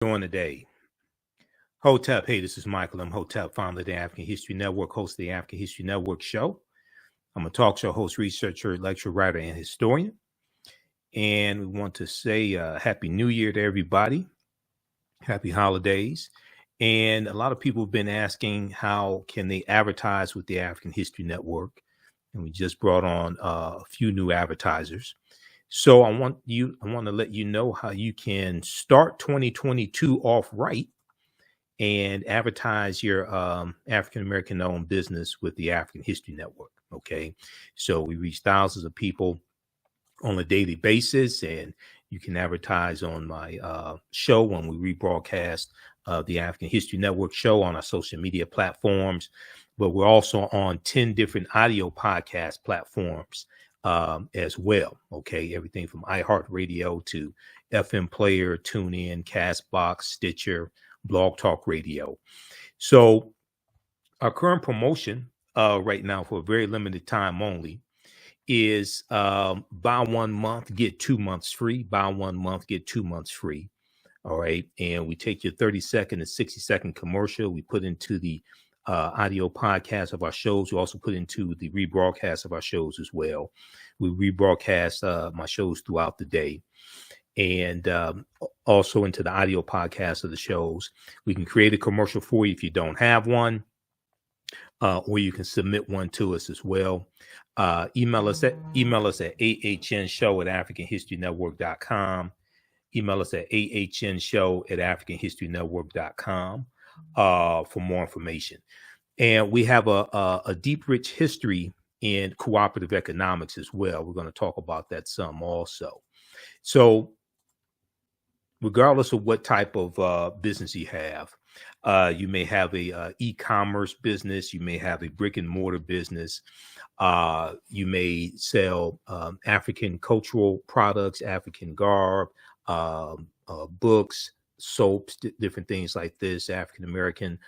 Doing today. Hotep, hey, this is Michael. I'm Hotep, founder of the African History Network, host of the African History Network show. I'm a talk show host, researcher, lecturer, writer, and historian. And we want to say Happy New Year to everybody. Happy holidays. And a lot of people have been asking how can they advertise with the African History Network. And we just brought on a few new advertisers. So I want to let you know how you can start 2022 off right and advertise your African American owned business with the African History Network. Okay, so we reach thousands of people on a daily basis, and you can advertise on my show when we rebroadcast the African History Network show on our social media platforms. But we're also on 10 different audio podcast platforms as well. Okay, everything from iHeartRadio to FM Player, TuneIn, Castbox, Stitcher, Blog Talk Radio. So our current promotion right now for a very limited time only is buy 1 month, get 2 months free. Buy 1 month, get 2 months free. All right. And we take your 30-second and 60-second commercial. We put into the audio podcast of our shows. We also put into the rebroadcast of our shows as well. We rebroadcast my shows throughout the day. And also into the audio podcast of the shows. We can create a commercial for you if you don't have one, or you can submit one to us as well. Email us at ahnshow@africanhistorynetwork.com. Email us at ahnshow@africanhistorynetwork.com for more information. And we have a deep, rich history in cooperative economics as well. We're going to talk about that some also. So regardless of what type of business you have, you may have a e-commerce business, you may have a brick and mortar business, you may sell African cultural products, African garb, books, soaps, different things like this, African American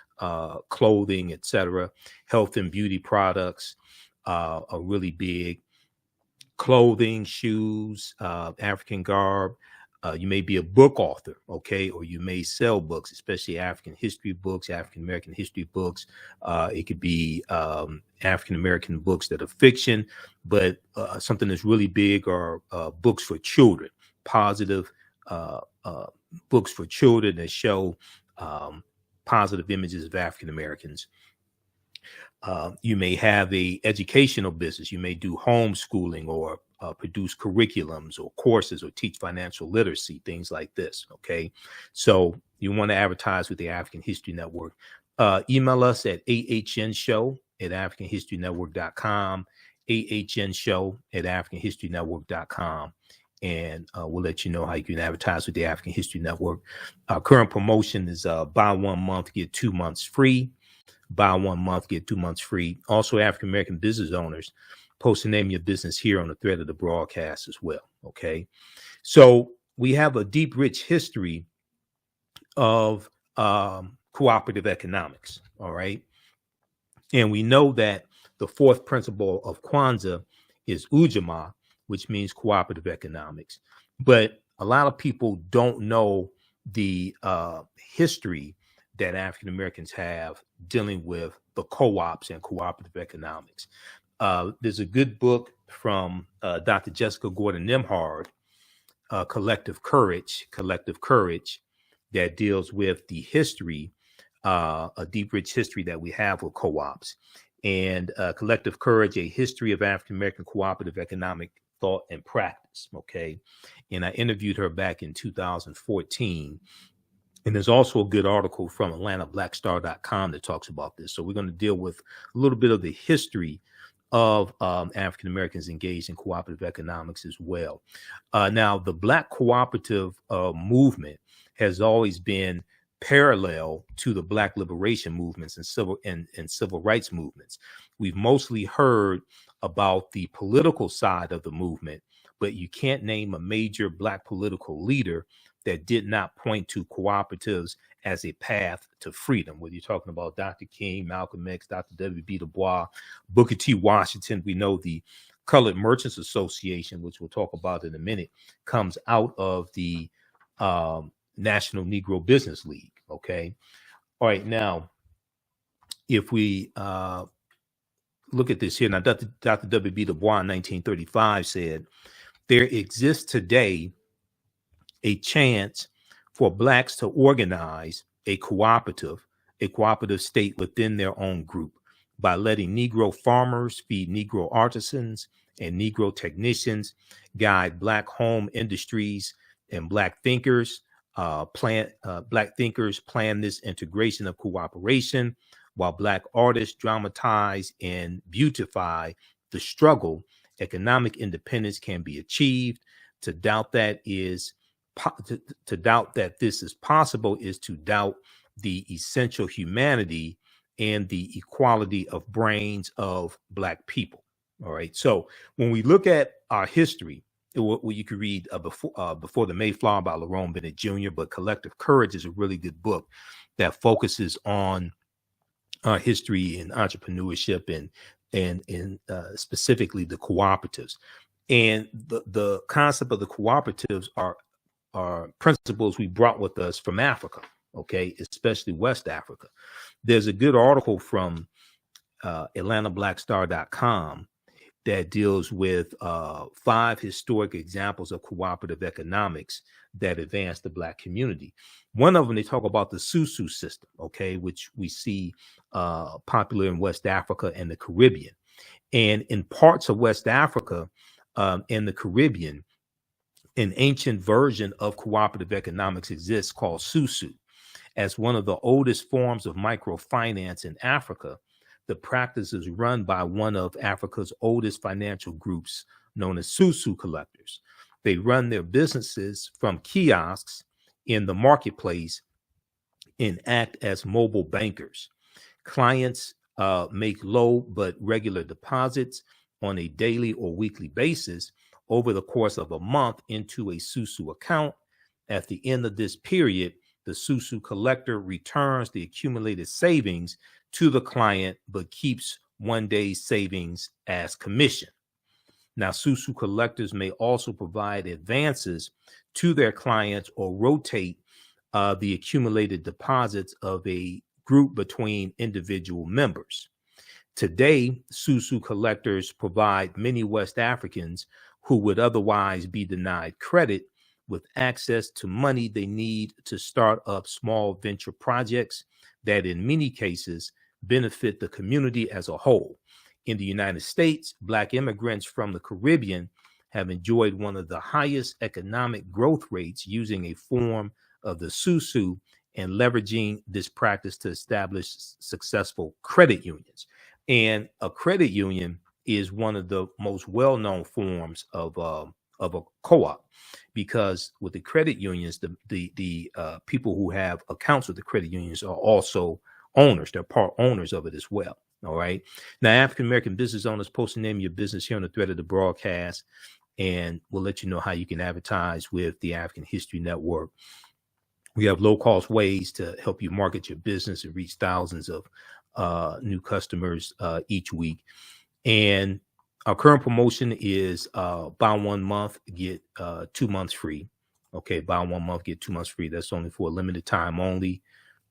clothing, etc. Health and beauty products are really big. Clothing, shoes, African garb. You may be a book author, okay, or you may sell books, especially African history books, African American history books. It could be African American books that are fiction, but something that's really big are books for children, positive books for children that show positive images of African Americans. You may have a educational business. You may do homeschooling or produce curriculums or courses or teach financial literacy, things like this. Okay. So you want to advertise with the African History Network. Email us at ahnshow@africanhistorynetwork.com, ahnshow@africanhistorynetwork.com. And we'll let you know how you can advertise with the African History Network. Our current promotion is buy 1 month, get 2 months free. Buy 1 month, get 2 months free. Also, African American business owners, post the name of your business here on the thread of the broadcast as well. Okay. So we have a deep, rich history of cooperative economics. All right. And we know that the fourth principle of Kwanzaa is Ujamaa, which means cooperative economics. But a lot of people don't know the history that African Americans have dealing with the co-ops and cooperative economics. There's a good book from Dr. Jessica Gordon Nimhard, Collective Courage, that deals with the history, a deep, rich history that we have with co-ops. And Collective Courage, a history of African American cooperative economic thought and practice. Okay. And I interviewed her back in 2014. And there's also a good article from AtlantaBlackStar.com that talks about this. So we're going to deal with a little bit of the history of African Americans engaged in cooperative economics as well. Now, the Black cooperative movement has always been parallel to the Black liberation movements and civil rights movements. We've mostly heard about the political side of the movement, but you can't name a major Black political leader that did not point to cooperatives as a path to freedom. Whether you're talking about Dr. King, Malcolm X, Dr. W.B. Du Bois, Booker T. Washington, we know the Colored Merchants Association, which we'll talk about in a minute, comes out of the National Negro Business League. Okay. All right. Now, if we look at this here, now Dr. W.B. Du Bois in 1935 said, there exists today a chance for blacks to organize a cooperative state within their own group by letting Negro farmers feed Negro artisans and Negro technicians, guide black home industries, and black thinkers plan this integration of cooperation, while black artists dramatize and beautify the struggle. Economic independence can be achieved. To doubt that this is possible is to doubt the essential humanity and the equality of brains of black people. All right. So when we look at our history, you could read Before the Mayflower by Lerone Bennett Jr., but Collective Courage is a really good book that focuses on history and entrepreneurship and specifically the cooperatives. And the concept of the cooperatives are principles we brought with us from Africa, okay, especially West Africa. There's a good article from AtlantaBlackStar.com that deals with 5 historic examples of cooperative economics that advance the black community. One of them, they talk about the Susu system, okay, which we see popular in West Africa and the Caribbean. And in parts of West Africa and the Caribbean, an ancient version of cooperative economics exists called Susu. As one of the oldest forms of microfinance in Africa, the practice is run by one of Africa's oldest financial groups, known as Susu collectors. They run their businesses from kiosks in the marketplace and act as mobile bankers. Clients make low but regular deposits on a daily or weekly basis over the course of a month into a Susu account. At the end of this period, the Susu collector returns the accumulated savings to the client, but keeps one day's savings as commission. Now, Susu collectors may also provide advances to their clients or rotate the accumulated deposits of a group between individual members. Today, Susu collectors provide many West Africans who would otherwise be denied credit with access to money they need to start up small venture projects that in many cases benefit the community as a whole. In the United States, Black immigrants from the Caribbean have enjoyed one of the highest economic growth rates using a form of the Susu and leveraging this practice to establish successful credit unions. And a credit union is one of the most well-known forms of a co-op, because with the credit unions, the people who have accounts with the credit unions are also owners. They're part owners of it as well. All right. Now, African-American business owners, post the name of your business here on the thread of the broadcast, and we'll let you know how you can advertise with the African History Network. We have low-cost ways to help you market your business and reach thousands of new customers each week. And our current promotion is buy 1 month, get 2 months free. Okay, buy 1 month, get 2 months free. That's only for a limited time only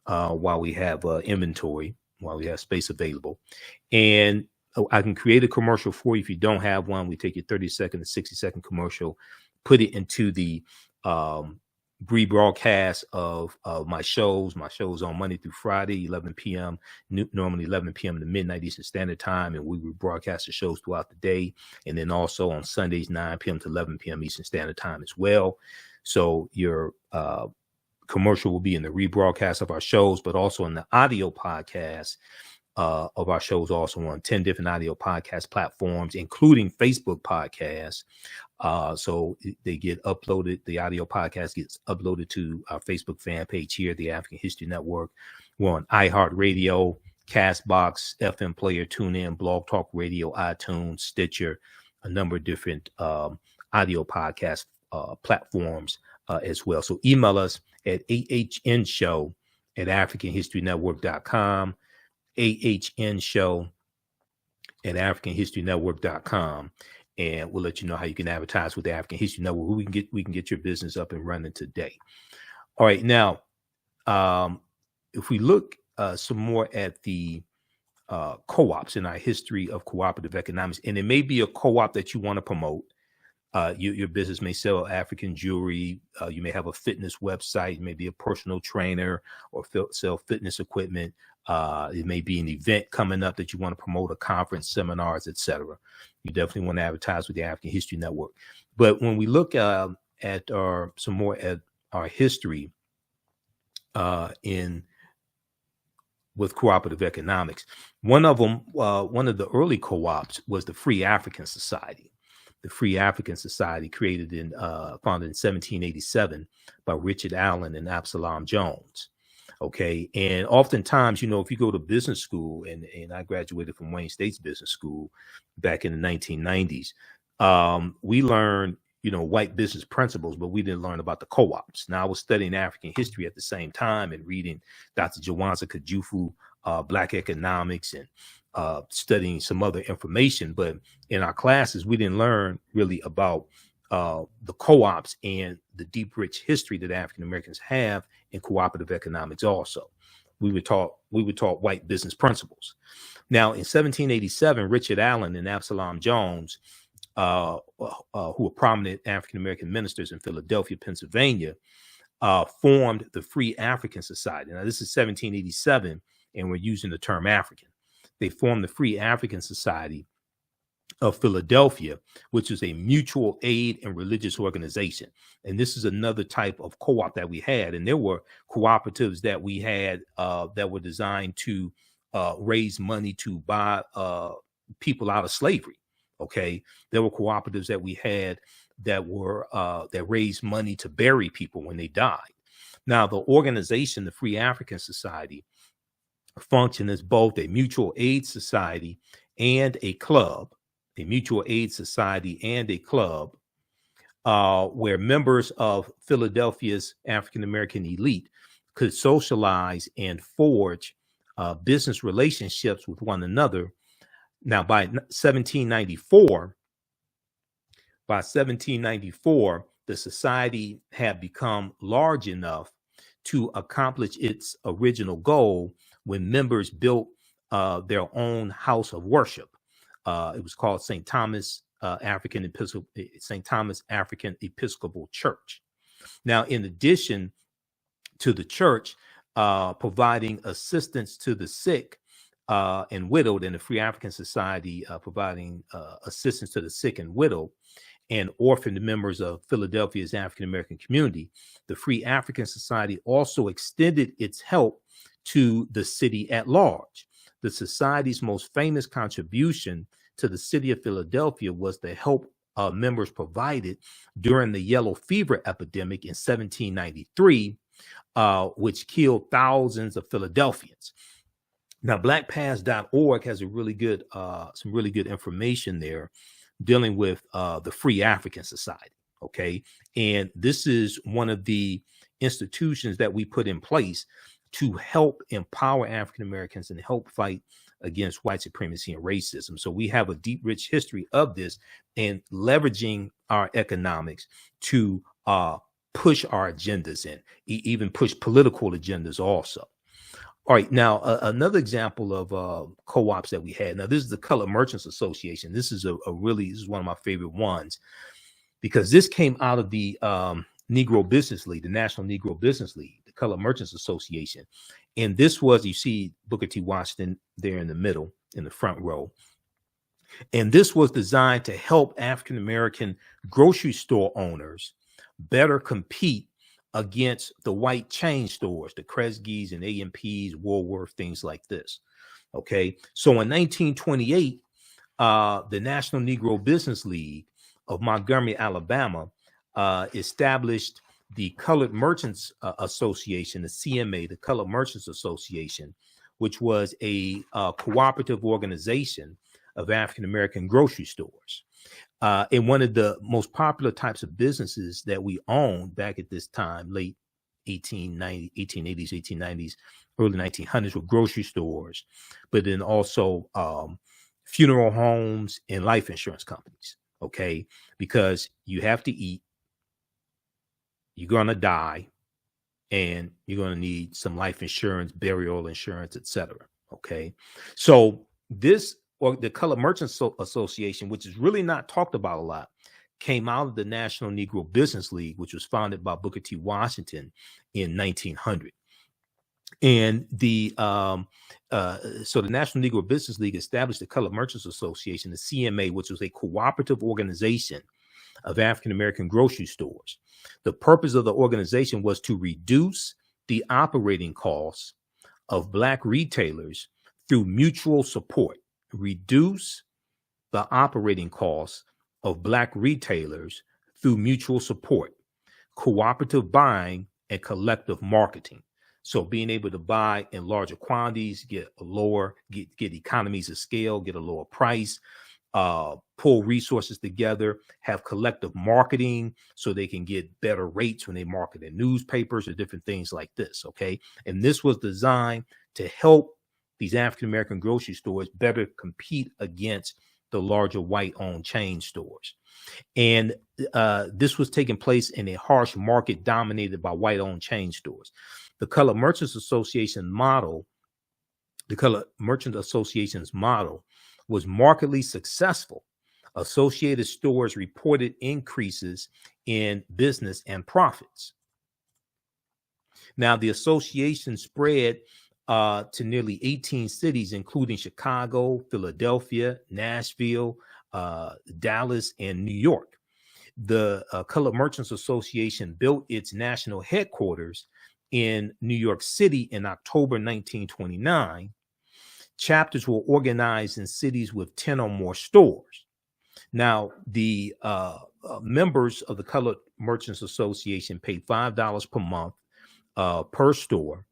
while we have inventory, while we have space available. And I can create a commercial for you if you don't have one. We take your 30-second to 60-second commercial, put it into the rebroadcast of my shows. My shows on Monday through Friday, 11 p.m., normally 11 p.m. to midnight Eastern Standard Time. And we rebroadcast the shows throughout the day. And then also on Sundays, 9 p.m. to 11 p.m. Eastern Standard Time as well. So your commercial will be in the rebroadcast of our shows, but also in the audio podcast of our shows, also on 10 different audio podcast platforms, including Facebook podcasts. So they get uploaded. The audio podcast gets uploaded to our Facebook fan page here, the African History Network. We're on iHeartRadio, Castbox, FM Player, TuneIn, Blog Talk Radio, iTunes, Stitcher, a number of different audio podcast platforms as well. So email us at ahnshow@africanhistorynetwork.com, ahnshow@africanhistorynetwork.com. And we'll let you know how you can advertise with the African History Network. We can get your business up and running today. All right, now, if we look some more at the co-ops in our history of cooperative economics, and it may be a co-op that you want to promote. Your business may sell African jewelry. You may have a fitness website. You may be a personal trainer or sell fitness equipment. It may be an event coming up that you want to promote, a conference, seminars, etc. You definitely want to advertise with the African History Network. But when we look at some more at our history with cooperative economics, one of the early co-ops was the Free African Society. The Free African Society, founded in 1787 by Richard Allen and Absalom Jones. Okay, and oftentimes, if you go to business school, and I graduated from Wayne State's business school back in the 1990s, we learned, white business principles, but we didn't learn about the co-ops. Now, I was studying African history at the same time and reading Dr. Jawanza Kajufu, Black Economics, and studying some other information. But in our classes, we didn't learn really about the co-ops and the deep, rich history that African Americans have in cooperative economics. Also, we were taught white business principles. Now, in 1787, Richard Allen and Absalom Jones, who were prominent African American ministers in Philadelphia, Pennsylvania, formed the Free African Society. Now, this is 1787, and we're using the term African. They formed the Free African Society of Philadelphia, which is a mutual aid and religious organization. And this is another type of co-op that we had. And there were cooperatives that we had that were designed to raise money to buy people out of slavery. Okay, there were cooperatives that we had that raised money to bury people when they died. Now, the organization, the Free African Society, functioned as both a mutual aid society and a club, where members of Philadelphia's African American elite could socialize and forge business relationships with one another. Now, by 1794, the society had become large enough to accomplish its original goal when members built their own house of worship. It was called St. Thomas African Episcopal Church. Now, in addition to the church providing assistance to the sick and widowed, and the Free African Society providing assistance to the sick and widowed and orphaned members of Philadelphia's African American community, the Free African Society also extended its help to the city at large. The society's most famous contribution to the city of Philadelphia was the help members provided during the yellow fever epidemic in 1793, which killed thousands of Philadelphians. Now, blackpast.org has some really good information there dealing with the Free African Society. Okay, and this is one of the institutions that we put in place to help empower African Americans and help fight against white supremacy and racism. So we have a deep, rich history of this and leveraging our economics to push our agendas and even push political agendas also. All right, now another example of co-ops that we had. Now, this is the Colored Merchants Association. This is this is one of my favorite ones because this came out of the Negro Business League, the National Negro Business League, the Colored Merchants Association. And this was, you see Booker T. Washington there in the middle, in the front row. And this was designed to help African American grocery store owners better compete against the white chain stores, the Kresge's and A&P's, Woolworth, things like this. Okay, so in 1928, the National Negro Business League of Montgomery, Alabama, established the Colored Merchants Association, the CMA, the Colored Merchants Association, which was a cooperative organization of African American grocery stores. And one of the most popular types of businesses that we owned back at this time, late 1880s, 1890s, early 1900s, were grocery stores, but then also funeral homes and life insurance companies. Okay, because you have to eat, you're gonna die, and you're going to need some life insurance, burial insurance, etc. Okay, so this, or the Colored Merchants Association, which is really not talked about a lot, came out of the National Negro Business League, which was founded by Booker T. Washington in 1900. And so the National Negro Business League established the Colored Merchants Association, the CMA, which was a cooperative organization of African American grocery stores. The purpose of the organization was to reduce the operating costs of Black retailers through mutual support. Reduce the operating costs of Black retailers through mutual support, cooperative buying, and collective marketing. So being able to buy in larger quantities, get economies of scale, get a lower price, pull resources together, have collective marketing so they can get better rates when they market in newspapers or different things like this. Okay. And this was designed to help these African-American grocery stores better compete against the larger white-owned chain stores. And this was taking place in a harsh market dominated by white-owned chain stores. The Colored Merchants Association model, the Colored Merchant Association's model, was markedly successful. Associated stores reported increases in business and profits. Now, the association spread to nearly 18 cities, including Chicago, Philadelphia, Nashville, Dallas, and New York. The Colored Merchants Association built its national headquarters in New York City in October 1929. Chapters were organized in cities with 10 or more stores. Now, the members of the Colored Merchants Association paid $5 per month per store,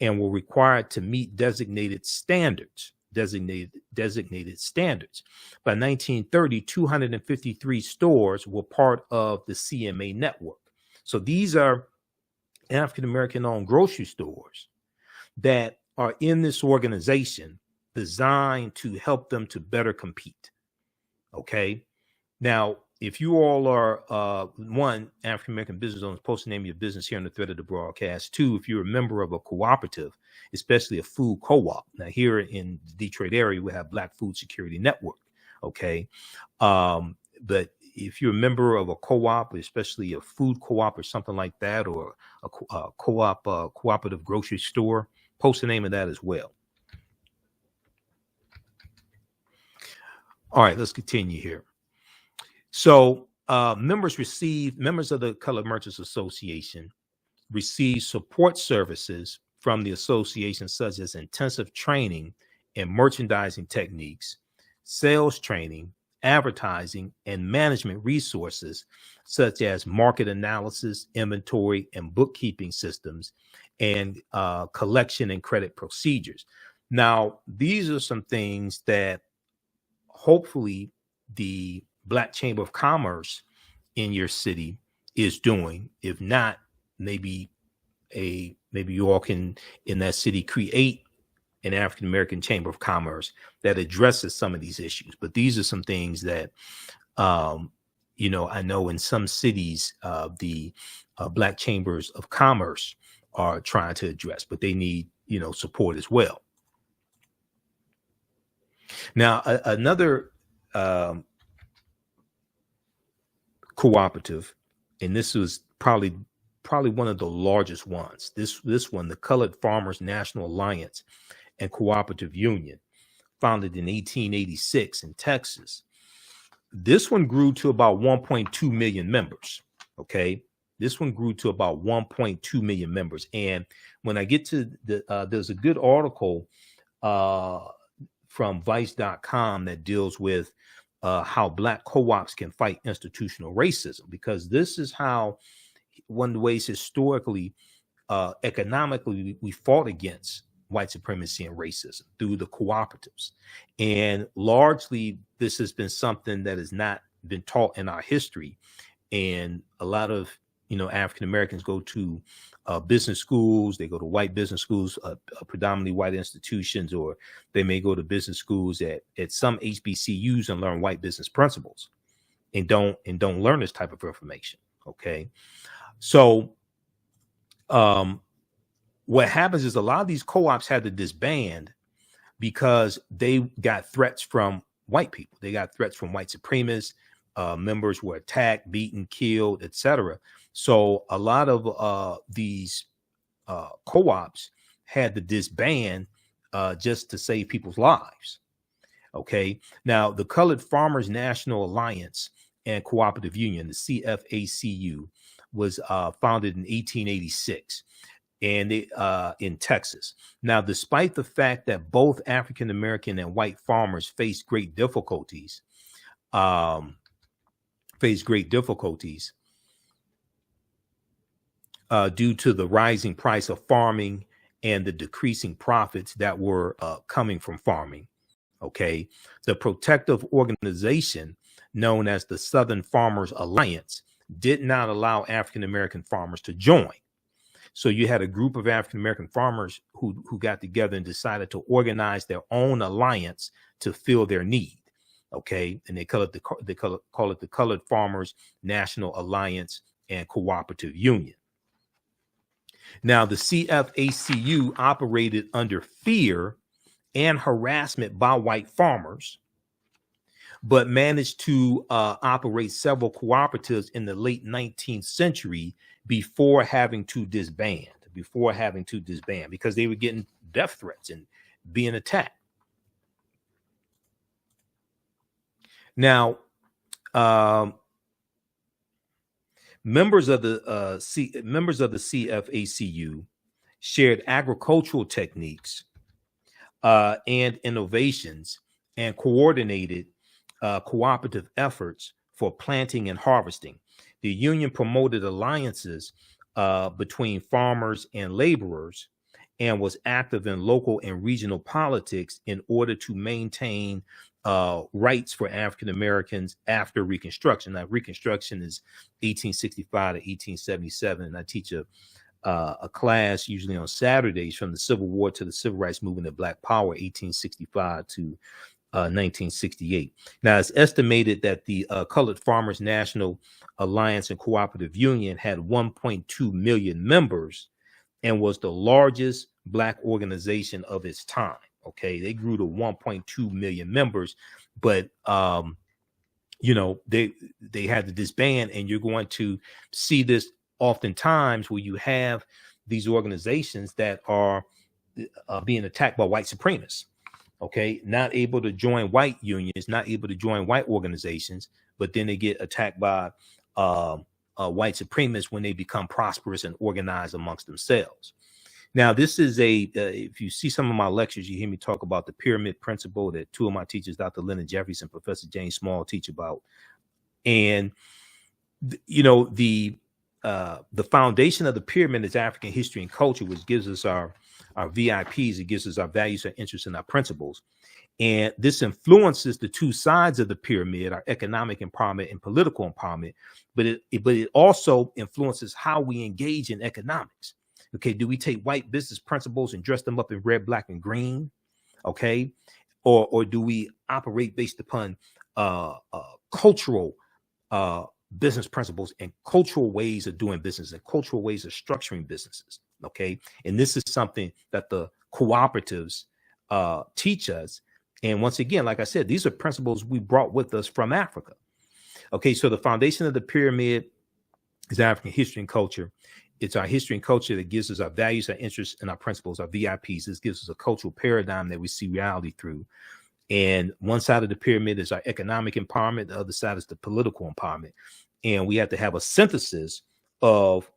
and were required to meet designated standards. By 1930, 253 stores were part of the CMA network. So these are African-American owned grocery stores that are in this organization designed to help them to better compete. Okay. Now, if you all are, one, African-American business owners, post the name of your business here on the thread of the broadcast. Two, if you're a member of a cooperative, especially a food co-op. Now, here in the Detroit area, we have Black Food Security Network. Okay. But if you're a member of a co-op, especially a food co-op or something like that, or a co-op, cooperative grocery store, post the name of that as well. All right, let's continue here. So members of the Colored Merchants Association receive support services from the association, such as intensive training in merchandising techniques, sales training, advertising, and management resources, such as market analysis, inventory, and bookkeeping systems, and collection and credit procedures. Now, these are some things that hopefully the Black Chamber of Commerce in your city is doing. If not, maybe you all can in that city create an African American Chamber of Commerce that addresses some of these issues. But these are some things that I know in some cities the Black Chambers of Commerce are trying to address, but they need support as well. Now, another cooperative, and this was probably one of the largest ones. This one, the Colored Farmers National Alliance and Cooperative Union, founded in 1886 in Texas. This one grew to about 1.2 million members. Okay, this one grew to about 1.2 million members. And when I get to there's a good article from Vice.com that deals with how Black co-ops can fight institutional racism, because this is how one of the ways historically, economically, we fought against white supremacy and racism through the cooperatives. And largely, this has been something that has not been taught in our history. And a lot of, African Americans go to business schools, they go to white business schools, predominantly white institutions, or they may go to business schools at some HBCUs and learn white business principles and don't learn this type of information. Okay. So what happens is a lot of these co-ops had to disband because they got threats from white people. They got threats from white supremacists. Members were attacked, beaten, killed, etc. So a lot of these co-ops had to disband just to save people's lives. Okay. Now, the Colored Farmers National Alliance and Cooperative Union, the CFACU, was founded in 1886 and in Texas. Now, despite the fact that both African American and white farmers faced great difficulties, due to the rising price of farming and the decreasing profits that were coming from farming. Okay, the protective organization known as the Southern Farmers Alliance did not allow African American farmers to join. So you had a group of African American farmers who got together and decided to organize their own alliance to fill their need. Okay, and they call it the Colored Farmers National Alliance and Cooperative Union. Now, the CFACU operated under fear and harassment by white farmers, but managed to operate several cooperatives in the late 19th century before having to disband, because they were getting death threats and being attacked. Now, members of the CFACU shared agricultural techniques and innovations and coordinated cooperative efforts for planting and harvesting. The union promoted alliances between farmers and laborers and was active in local and regional politics in order to maintain rights for African Americans after Reconstruction. Now, Reconstruction is 1865 to 1877, and I teach a class usually on Saturdays from the Civil War to the Civil Rights Movement of Black Power, 1865 to 1968. Now, it's estimated that the Colored Farmers National Alliance and Cooperative Union had 1.2 million members and was the largest Black organization of its time. Okay, they grew to 1.2 million members, but they had to disband, and you're going to see this oftentimes where you have these organizations that are being attacked by white supremacists. Okay, not able to join white unions, not able to join white organizations, but then they get attacked by white supremacists when they become prosperous and organized amongst themselves. Now, this is if you see some of my lectures, you hear me talk about the pyramid principle that two of my teachers, Dr. Leonard Jeffries and Professor James Small, teach about. And, the foundation of the pyramid is African history and culture, which gives us our VIPs. It gives us our values, our interests, and our principles. And this influences the two sides of the pyramid, our economic empowerment and political empowerment. But it also influences how we engage in economics. Okay, do we take white business principles and dress them up in red, black, and green? Okay, or do we operate based upon cultural business principles and cultural ways of doing business and cultural ways of structuring businesses? Okay, and this is something that the cooperatives teach us. And once again, like I said, these are principles we brought with us from Africa. Okay, so the foundation of the pyramid is African history and culture. It's our history and culture that gives us our values, our interests, and our principles, our VIPs. This gives us a cultural paradigm that we see reality through. And one side of the pyramid is our economic empowerment. The other side is the political empowerment. And we have to have a synthesis of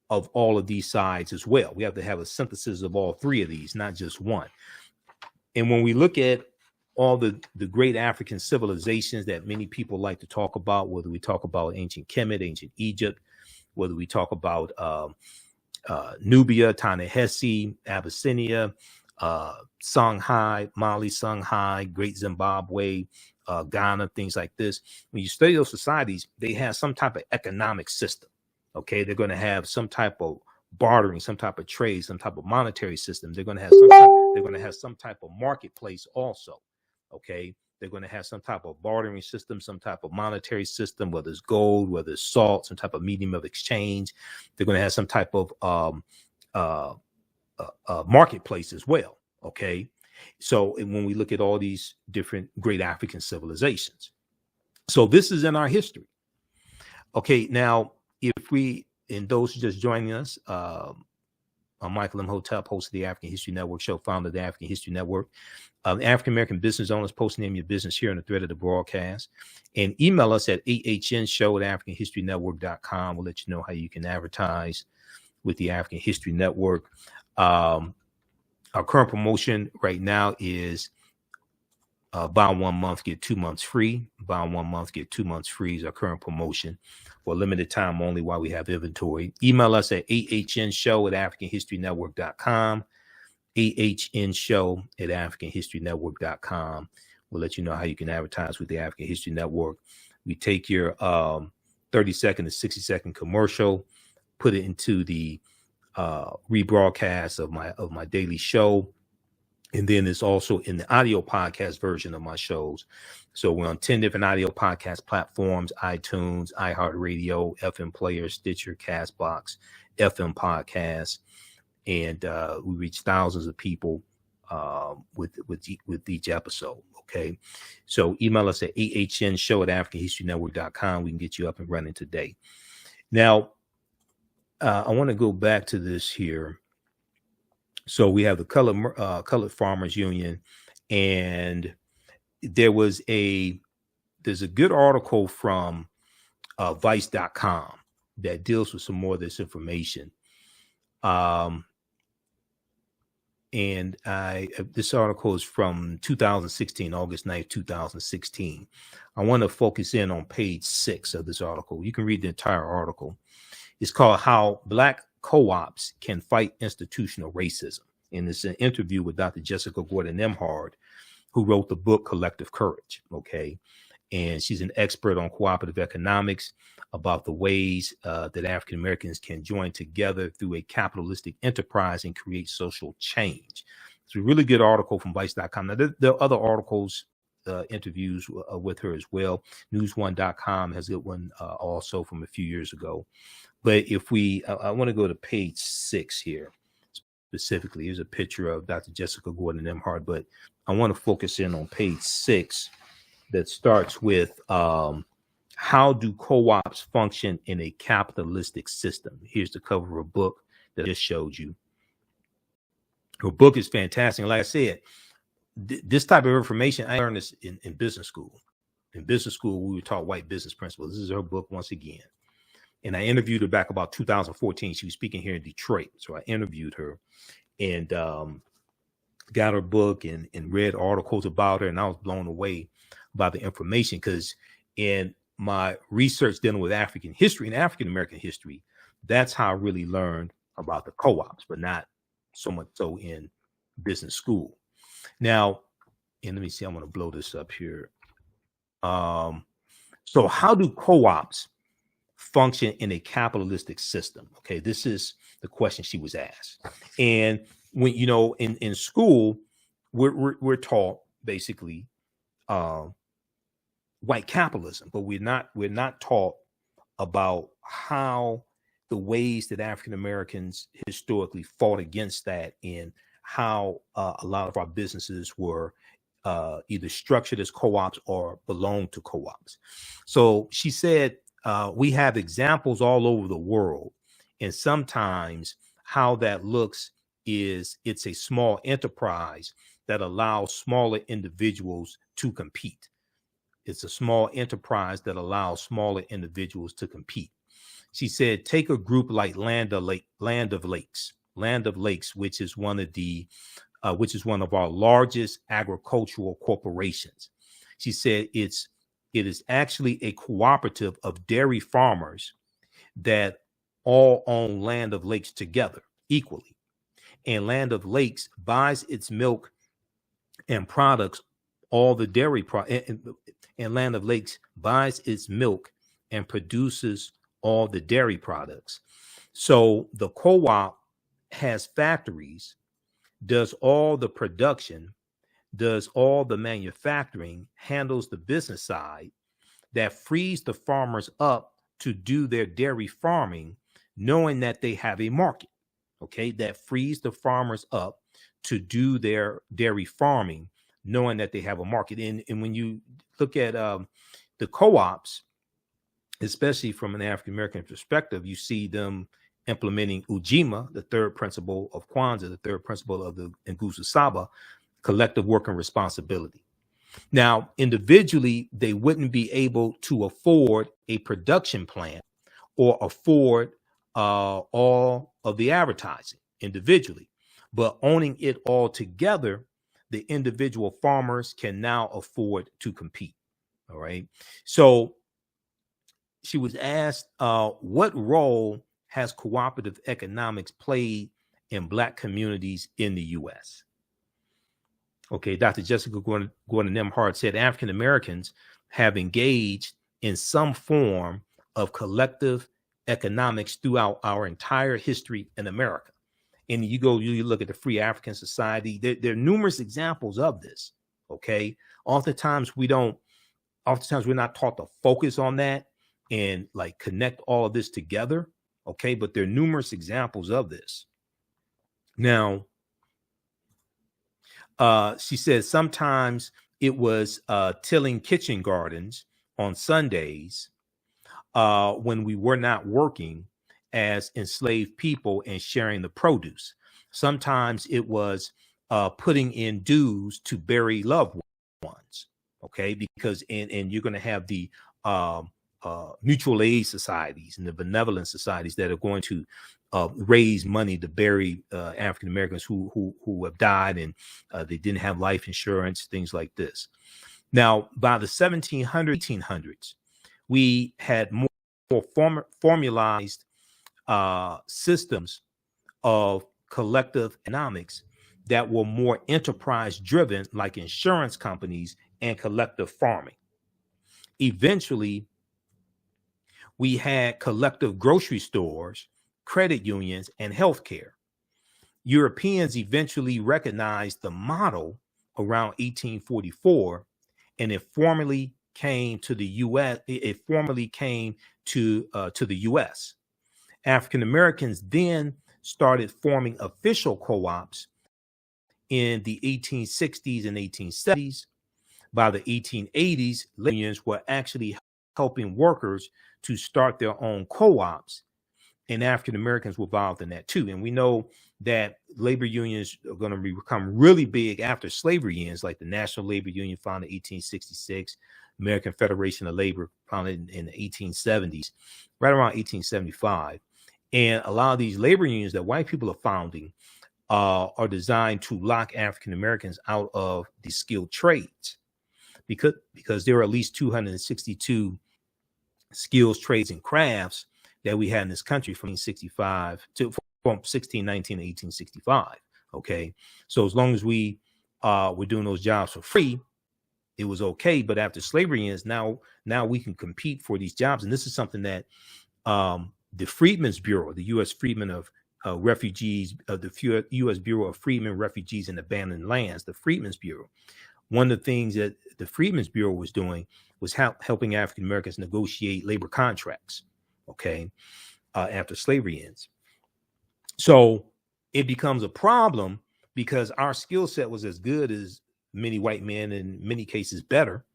all of these sides as well. We have to have a synthesis of all three of these, not just one. And when we look at all the great African civilizations that many people like to talk about, whether we talk about ancient Kemet, ancient Egypt, whether we talk about Nubia, Ta-Nehisi, Abyssinia, Songhai, Mali, Songhai, Great Zimbabwe, Ghana, things like this. When you study those societies, they have some type of economic system. Okay, they're going to have some type of bartering, some type of trade, some type of monetary system. They're going to have some type of marketplace also. Okay, they're going to have some type of bartering system, some type of monetary system, whether it's gold, whether it's salt, some type of medium of exchange. They're going to have some type of marketplace as well. Okay. So when we look at all these different great African civilizations, so this is in our history. Okay. Now, if we, and those just joining us, I'm Michael Imhotep, host of the African History Network show, founder of the African History Network. African American business owners, post name your business here in the thread of the broadcast, and email us at ahnshow@africanhistorynetwork.com. We'll let you know how you can advertise with the African History Network. Our current promotion right now is buy 1 month, get 2 months free. Buy 1 month, get 2 months free is our current promotion for limited time only while we have inventory. Email us at ahnshow@africanhistorynetwork.com. ahnshow@africanhistorynetwork.com. We'll let you know how you can advertise with the African History Network. We take your 30-second to 60-second commercial, put it into the rebroadcast of my daily show. And then it's also in the audio podcast version of my shows. So we're on 10 different audio podcast platforms: iTunes, iHeartRadio, FM Player, Stitcher, Castbox, FM Podcasts. And we reach thousands of people with each episode. Okay. So email us at ahnshow@africanhistorynetwork.com. We can get you up and running today. Now, I want to go back to this here. So we have the Colored Farmers Union, and there's a good article from Vice.com that deals with some more of this information. And this article is from 2016, August 9th, 2016. I want to focus in on page 6 of this article. You can read the entire article. It's called How Black Co-ops Can Fight Institutional Racism. And it's an interview with Dr. Jessica Gordon-Nembhard, who wrote the book Collective Courage. Okay. And she's an expert on cooperative economics, about the ways that African Americans can join together through a capitalistic enterprise and create social change. It's a really good article from Vice.com. Now, there are other articles, interviews with her as well. News1.com has a good one also from a few years ago. But if I want to go to page 6 here specifically. Here's a picture of Dr. Jessica Gordon-Nembhard, but I want to focus in on page 6 that starts with how do co-ops function in a capitalistic system? Here's the cover of a book that I just showed you. Her book is fantastic. Like I said, this type of information, I learned this in business school. In business school, we were taught white business principles. This is her book once again. And I interviewed her back about 2014. She was speaking here in Detroit. So I interviewed her and got her book and read articles about her. And I was blown away by the information, because in my research dealing with African history and African American history, that's how I really learned about the co-ops, but not so much so in business school. Now, and let me see, I'm going to blow this up here. So how do co-ops function in a capitalistic system? Okay, this is the question she was asked. And when, you know, in school, we're taught basically white capitalism, but we're not taught about how the ways that African Americans historically fought against that, and how a lot of our businesses were either structured as co-ops or belonged to co-ops. So she said, we have examples all over the world, and sometimes how that looks is it's a small enterprise that allows smaller individuals to compete. It's a small enterprise that allows smaller individuals to compete. She said, take a group like Land of Lakes, which is one of our largest agricultural corporations. She said it is actually a cooperative of dairy farmers that all own Land of Lakes together equally. And Land of Lakes buys its milk and products, all the dairy and Land of Lakes buys its milk and produces all the dairy products. So the co-op has factories, does all the production, does all the manufacturing, handles the business side, that frees the farmers up to do their dairy farming, knowing that they have a market. okay, that frees the farmers up to do their dairy farming, knowing that they have a market. And when you look at the co-ops, especially from an African American perspective, you see them implementing Ujamaa, the third principle of Kwanzaa, the third principle of the Nguzo Saba, collective working responsibility. Now, individually, they wouldn't be able to afford a production plant or afford all of the advertising individually, but owning it all together, the individual farmers can now afford to compete. All right. So she was asked, what role has cooperative economics played in Black communities in the U.S.? Okay, Dr. Jessica Gordon Nemhard said African Americans have engaged in some form of collective economics throughout our entire history in America. And you look at the Free African Society, there are numerous examples of this. Okay, oftentimes we're not taught to focus on that and like connect all of this together. Okay, but there are numerous examples of this. Now, she says sometimes it was tilling kitchen gardens on Sundays when we were not working as enslaved people and sharing the produce. Sometimes it was putting in dues to bury loved ones. Okay, because and you're going to have the mutual aid societies and the benevolent societies that are going to raise money to bury African Americans who have died and they didn't have life insurance, things like this. Now, by the 1800s, we had more formalized systems of collective economics that were more enterprise driven, like insurance companies and collective farming. Eventually, we had collective grocery stores, credit unions, and healthcare. Europeans eventually recognized the model around 1844, and it formally came to the U.S. To the U.S. African Americans then started forming official co-ops in the 1860s and 1870s. By the 1880s, labor unions were actually helping workers to start their own co-ops, and African Americans were involved in that too. And we know that labor unions are going to become really big after slavery ends, like the National Labor Union founded in 1866, American Federation of Labor founded in the 1870s, right around 1875. And a lot of these labor unions that white people are founding are designed to lock African Americans out of the skilled trades, because there are at least 262 skills, trades, and crafts that we had in this country from 1619 to 1865. Okay, so as long as we were doing those jobs for free, it was okay. But after slavery ends, now we can compete for these jobs, and this is something that the Freedmen's Bureau, the U.S. Freedmen of Refugees, the U.S. Bureau of Freedmen, Refugees, and Abandoned Lands, the Freedmen's Bureau. One of the things that the Freedmen's Bureau was doing was helping African Americans negotiate labor contracts, okay, after slavery ends. So it becomes a problem because our skill set was as good as many white men, in many cases better,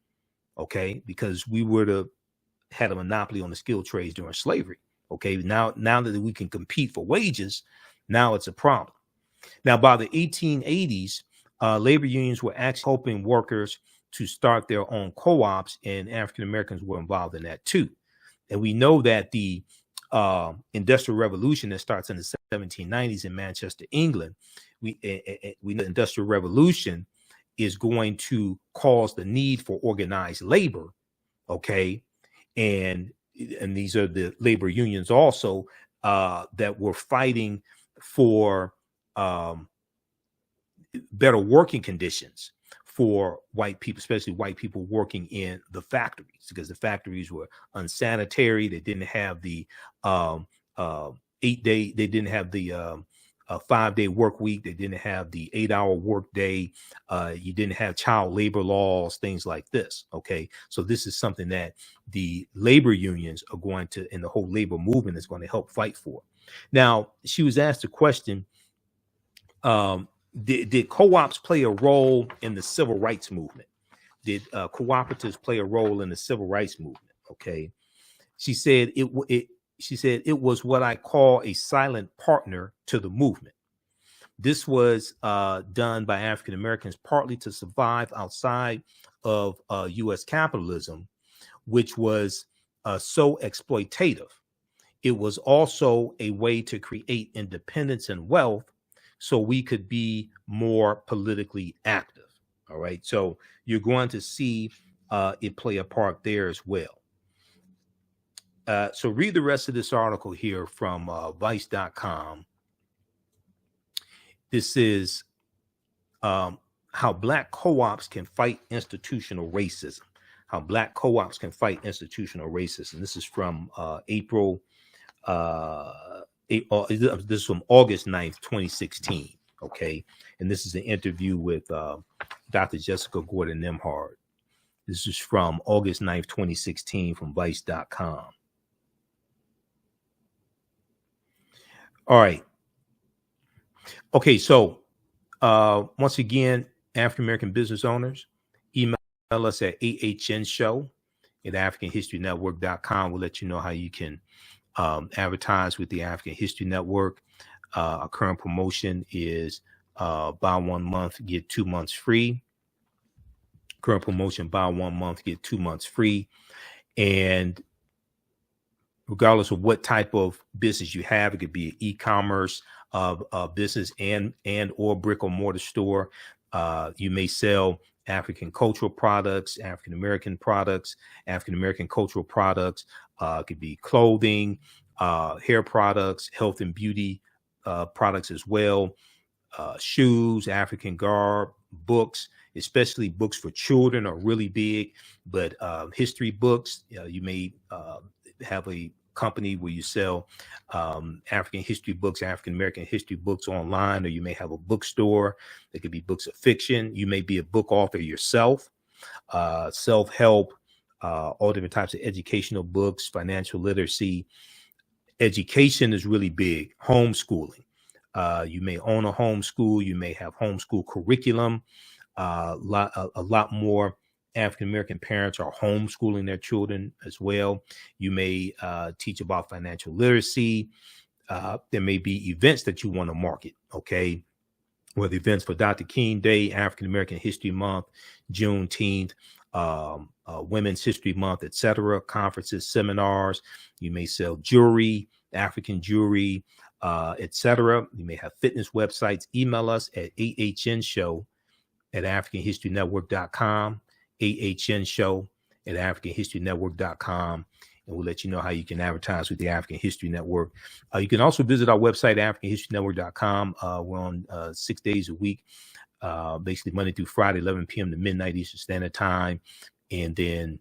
okay, because we would have had a monopoly on the skilled trades during slavery. Okay, now that we can compete for wages, now it's a problem. Now, by the 1880s, labor unions were actually helping workers to start their own co-ops, and African Americans were involved in that too. And we know that the Industrial Revolution that starts in the 1790s in Manchester, England, we know the Industrial Revolution is going to cause the need for organized labor. Okay, and these are the labor unions also that were fighting for better working conditions for white people, especially white people working in the factories, because the factories were unsanitary. They didn't have the 8-day, they didn't have the 5-day work week. They didn't have the 8-hour work day. You didn't have child labor laws, things like this. Okay, so this is something that the labor unions are going to, and the whole labor movement is going to help fight for. Now, she was asked a question, did co-ops play a role in the civil rights movement? Did cooperatives play a role in the civil rights movement? Okay. She said it was what I call a silent partner to the movement. This was done by African Americans partly to survive outside of U.S. capitalism, which was so exploitative. It was also a way to create independence and wealth so we could be more politically active. All right. So you're going to see it play a part there as well. So read the rest of this article here from vice.com. This is how Black co-ops can fight institutional racism. How Black co-ops can fight institutional racism. This is from April. This is from August 9th, 2016. Okay. And this is an interview with Dr. Jessica Gordon Nimhard. This is from August 9th, 2016 from vice.com. All right. Okay. So once again, African American business owners, email us at ahnshow@africanhistorynetwork.com. We'll let you know how you can advertise with the African History Network. Our current promotion is buy 1 month, get 2 months free. Current promotion, buy 1 month, get 2 months free. And regardless of what type of business you have, it could be an e-commerce business and or brick or mortar store. You may sell African cultural products, African American products, African American cultural products. It could be clothing, hair products, health and beauty products as well, shoes, African garb, books, especially books for children are really big, but history books, you may have a company where you sell African history books, African American history books online, or you may have a bookstore. There could be books of fiction. You may be a book author yourself, self-help, all different types of educational books, financial literacy. Education is really big. Homeschooling. You may own a homeschool. You may have homeschool curriculum. A lot more African American parents are homeschooling their children as well. You may teach about financial literacy. There may be events that you want to market. Okay, whether events for Dr. King Day, African American History Month, Juneteenth, Women's History Month, etc. Conferences, seminars. You may sell jewelry, African jewelry, etc. You may have fitness websites. Email us at ahnshow@africanhistorynetwork.com. ahnshow@africanhistorynetwork.com, and we'll let you know how you can advertise with the African History Network. You can also visit our website, africanhistorynetwork.com. We're on 6 days a week, basically Monday through Friday, 11 p.m. to midnight Eastern Standard Time, and then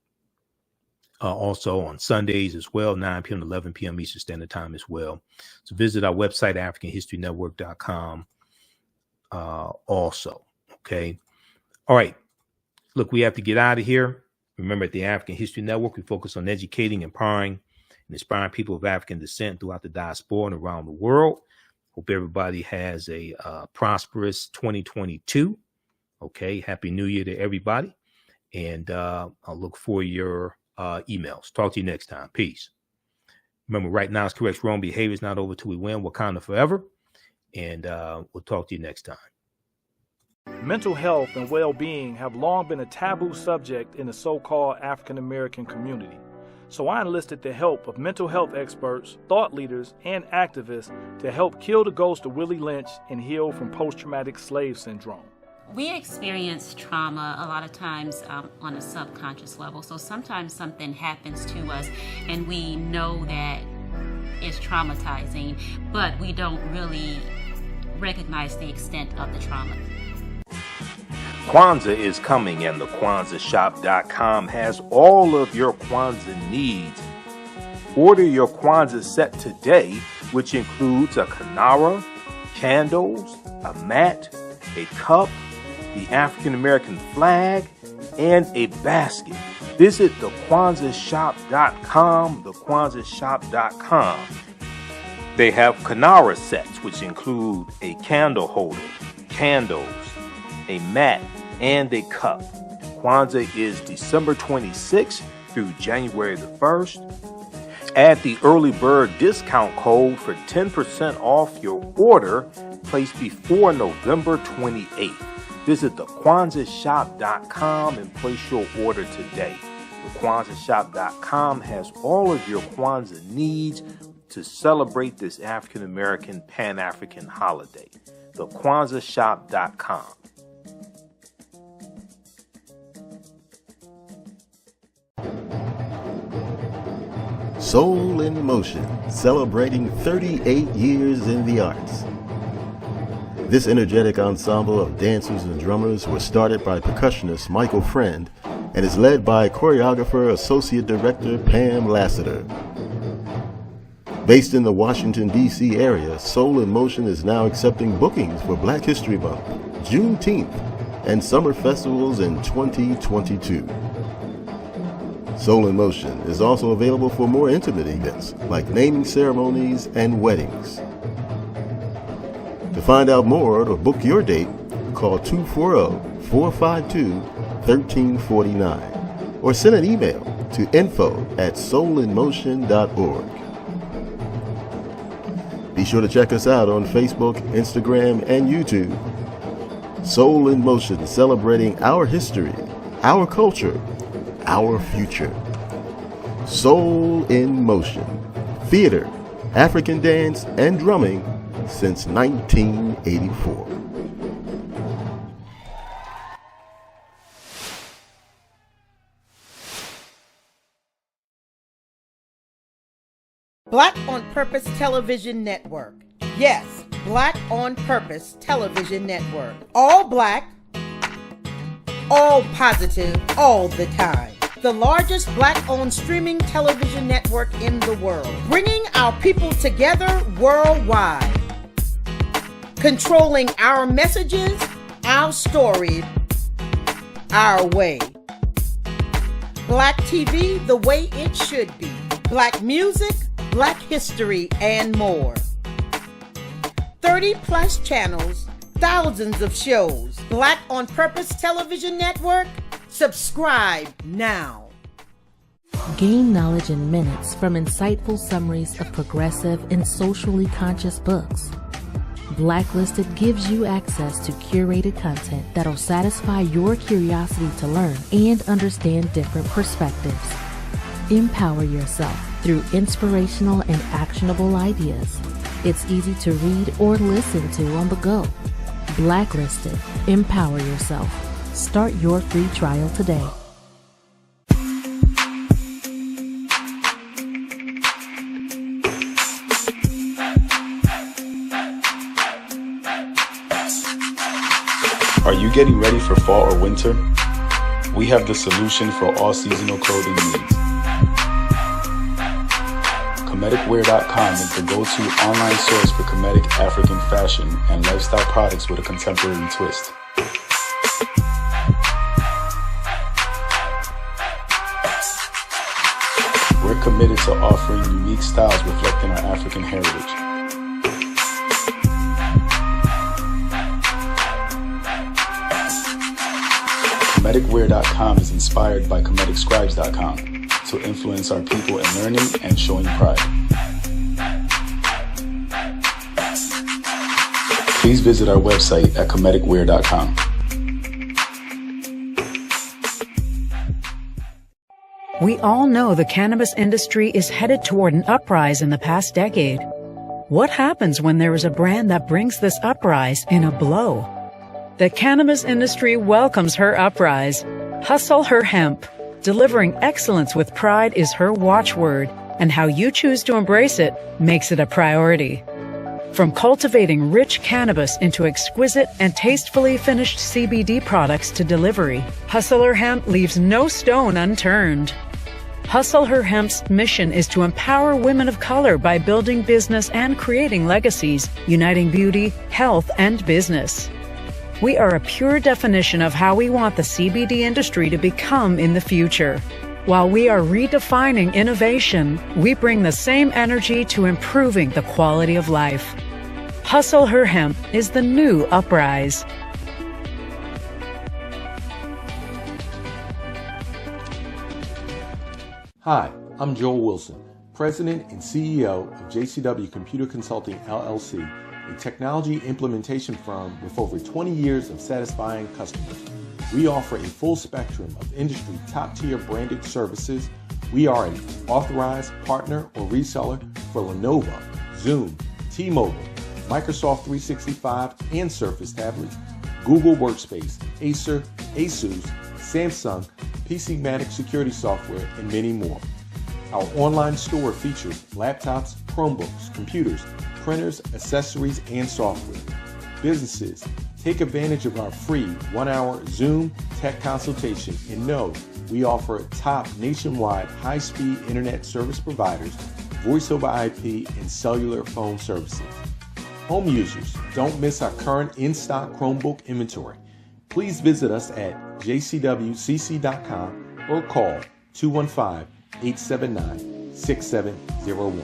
also on Sundays as well, 9 p.m. to 11 p.m. Eastern Standard Time as well. So visit our website, africanhistorynetwork.com also. Okay. All right. Look, we have to get out of here. Remember, at the African History Network, we focus on educating, empowering, and inspiring people of African descent throughout the diaspora and around the world. Hope everybody has a prosperous 2022. Okay. Happy New Year to everybody. And I'll look for your emails. Talk to you next time. Peace. Remember, right now is correct. Wrong behavior is not over till we win. Wakanda forever. And we'll talk to you next time. Mental health and well-being have long been a taboo subject in the so-called African American community. So I enlisted the help of mental health experts, thought leaders, and activists to help kill the ghost of Willie Lynch and heal from post-traumatic slave syndrome. We experience trauma a lot of times on a subconscious level. So sometimes something happens to us and we know that it's traumatizing, but we don't really recognize the extent of the trauma. Kwanzaa is coming, and the KwanzaaShop.com has all of your Kwanzaa needs. Order your Kwanzaa set today, which includes a kinara, candles, a mat, a cup, the African American flag, and a basket. Visit the KwanzaaShop.com, the KwanzaaShop.com. They have Kanara sets, which include a candle holder, candles, a mat, and a cup. Kwanzaa is December 26th through January the 1st. Add the early bird discount code for 10% off your order placed before November 28th. Visit thekwanzaashop.com and place your order today. TheKwanzaaShop.com has all of your Kwanzaa needs to celebrate this African-American Pan-African holiday. TheKwanzaaShop.com. Soul in Motion, celebrating 38 years in the arts. This energetic ensemble of dancers and drummers was started by percussionist Michael Friend and is led by choreographer Associate Director Pam Lassiter. Based in the Washington, D.C. area, Soul in Motion is now accepting bookings for Black History Month, Juneteenth, and summer festivals in 2022. Soul in Motion is also available for more intimate events like naming ceremonies and weddings. To find out more or to book your date, call 240-452-1349 or send an email to info@soulinmotion.org. Be sure to check us out on Facebook, Instagram, and YouTube. Soul in Motion, celebrating our history, our culture, our future. Soul in Motion. Theater, African dance, and drumming since 1984. Black on Purpose Television Network. Yes, Black on Purpose Television Network. All black, all positive, all the time. The largest Black-owned streaming television network in the world, bringing our people together worldwide. Controlling our messages, our story, our way. Black TV the way it should be. Black music, Black history, and more. 30+ channels, thousands of shows. Black on Purpose Television Network. Subscribe now. Gain knowledge in minutes from insightful summaries of progressive and socially conscious books. Blacklisted gives you access to curated content that'll satisfy your curiosity to learn and understand different perspectives. Empower yourself through inspirational and actionable ideas. It's easy to read or listen to on the go. Blacklisted. Empower yourself. Start your free trial today. Are you getting ready for fall or winter? We have the solution for all seasonal clothing needs. Comedicwear.com is the go-to online source for Comedic African fashion and lifestyle products with a contemporary twist. We're committed to offering unique styles reflecting our African heritage. Comedicwear.com is inspired by ComedicScribes.com to influence our people in learning and showing pride. Please visit our website at ComedicWear.com. We all know the cannabis industry is headed toward an uprise in the past decade. What happens when there is a brand that brings this uprise in a blow? The cannabis industry welcomes her uprise. Hustle her hemp. Delivering excellence with pride is her watchword, and how you choose to embrace it makes it a priority. From cultivating rich cannabis into exquisite and tastefully finished CBD products to delivery, Hustle Her Hemp leaves no stone unturned. Hustle Her Hemp's mission is to empower women of color by building business and creating legacies, uniting beauty, health, and business. We are a pure definition of how we want the CBD industry to become in the future. While we are redefining innovation, we bring the same energy to improving the quality of life. Hustle Her Hemp is the new Uprise. Hi, I'm Joel Wilson, President and CEO of JCW Computer Consulting LLC, a technology implementation firm with over 20 years of satisfying customers. We offer a full spectrum of industry top-tier branded services. We are an authorized partner or reseller for Lenovo, Zoom, T-Mobile, Microsoft 365 and Surface tablets, Google Workspace, Acer, Asus, Samsung, PCmatic security software, and many more. Our online store features laptops, Chromebooks, computers, printers, accessories, and software. Businesses, take advantage of our free 1-hour Zoom tech consultation and know we offer top nationwide high-speed internet service providers, voice over IP, and cellular phone services. Home users, don't miss our current in-stock Chromebook inventory. Please visit us at jcwcc.com or call 215-879-6701.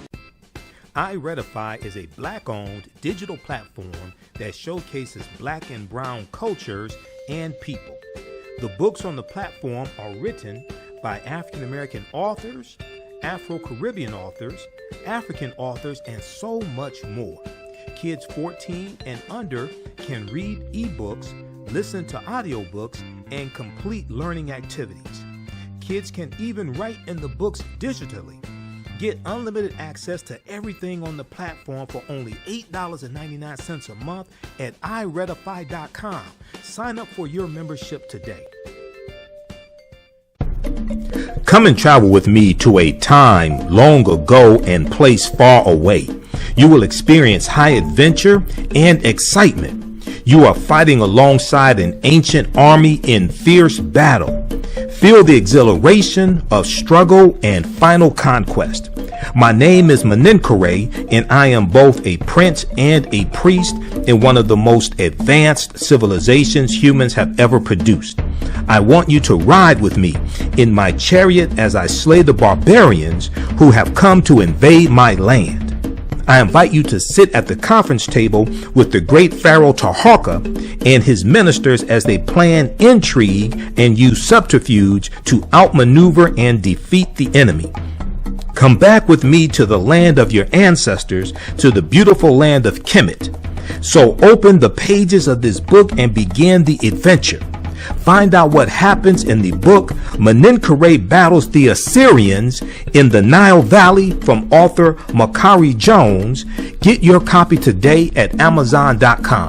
iRedify is a Black-owned digital platform that showcases Black and Brown cultures and people. The books on the platform are written by African American authors, Afro-Caribbean authors, African authors, and so much more. Kids 14 and under can read ebooks, listen to audiobooks, and complete learning activities. Kids can even write in the books digitally. Get unlimited access to everything on the platform for only $8.99 a month at iRedify.com. Sign up for your membership today. Come and travel with me to a time long ago and place far away. You will experience high adventure and excitement. You are fighting alongside an ancient army in fierce battle. Feel the exhilaration of struggle and final conquest. My name is Meninkere, and I am both a prince and a priest in one of the most advanced civilizations humans have ever produced. I want you to ride with me in my chariot as I slay the barbarians who have come to invade my land. I invite you to sit at the conference table with the great Pharaoh Taharka and his ministers as they plan intrigue and use subterfuge to outmaneuver and defeat the enemy. Come back with me to the land of your ancestors, to the beautiful land of Kemet. So open the pages of this book and begin the adventure. Find out what happens in the book Meninkere Battles the Assyrians in the Nile Valley from author Makari Jones. Get your copy today at Amazon.com.